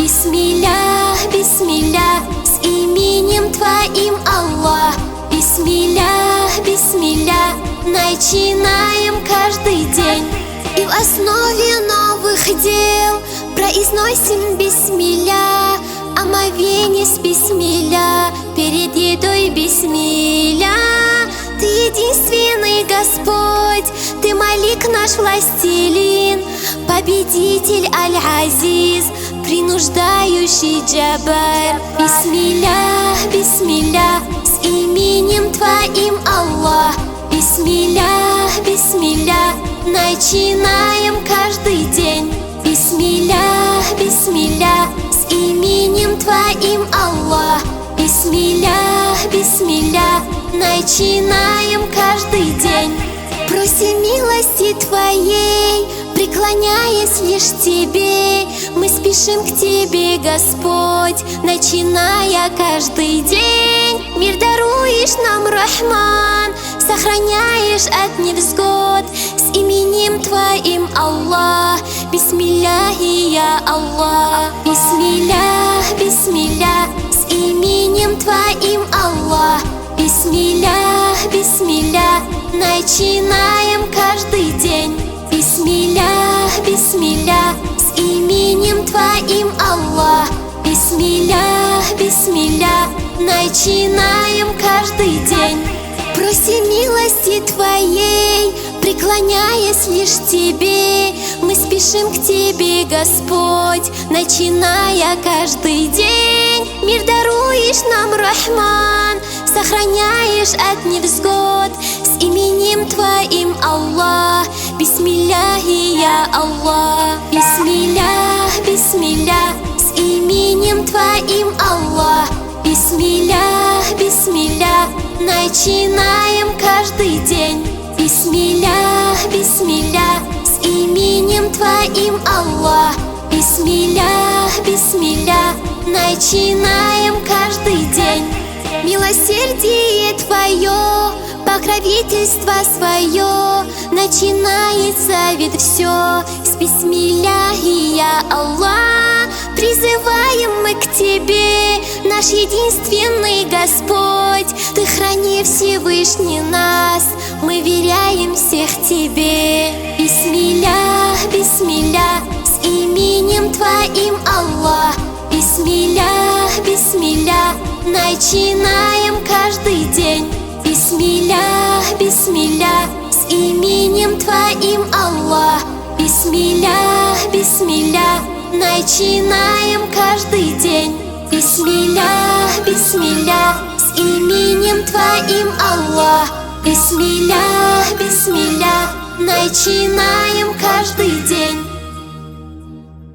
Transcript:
Бисмилля, бисмилля, с именем Твоим, Аллах. Бисмилля, бисмилля, начинаем каждый день. И в основе новых дел произносим бисмилля, омовение с бисмилля, перед едой бисмилля. Ты единственный Господь, Ты Малик наш властелин, победитель Аль-Азиз, принуждающий Джабар. Бисмилля, бисмилля, с именем Твоим, Аллах. Бисмилля, бисмилля, начинаем каждый день. Бисмилля, бисмилля, с именем Твоим, Аллах. Бисмилля, бисмилля, начинаем каждый день. Просим милости Твоей, преклоняясь лишь Тебе. Мы спешим к Тебе, Господь, начиная каждый день. Мир даруешь нам, Рахман, сохраняешь от невзгод. С именем Твоим, Аллах, бисмилляхи, я Аллах. Бисмилля, бисмилля, с именем Твоим, Аллах. Бисмилля, бисмилля, начинаем каждый день. Бисмилля, бисмилля, с именем Твоим, Аллах. Бисмилля, бисмилля, начинаем каждый день. Просим милости Твоей, преклоняясь лишь Тебе. Мы спешим к Тебе, Господь, начиная каждый день. Мир даруешь нам, Рахман, сохраняешь от невзгод. С именем Твоим, Аллах, бисмилляхи, я Аллах. Бисмилля, бисмилля, с именем Твоим, Аллах. Бисмилля, бисмилля, начинаем каждый день. Бисмилля, бисмилля, с именем Твоим, Аллах. Бисмилля, бисмилля, начинаем каждый день. Милосердие Твое, покровительство свое, начинается ведь все с бисмилляхи, я Аллах. Призываем мы к Тебе, наш единственный Господь. Ты храни Всевышний нас, мы веряем всех Тебе. Бисмилля, бисмилля, с именем Твоим, Аллах. Бисмилля, бисмилля, начинаем каждый день. Бисмилля, бисмилля, с именем Твоим, Аллах. Бисмилля, бисмилля, начинаем каждый день. Бисмилля, бисмилля, с именем Твоим, Аллах. Бисмилля, бисмилля, начинаем каждый день.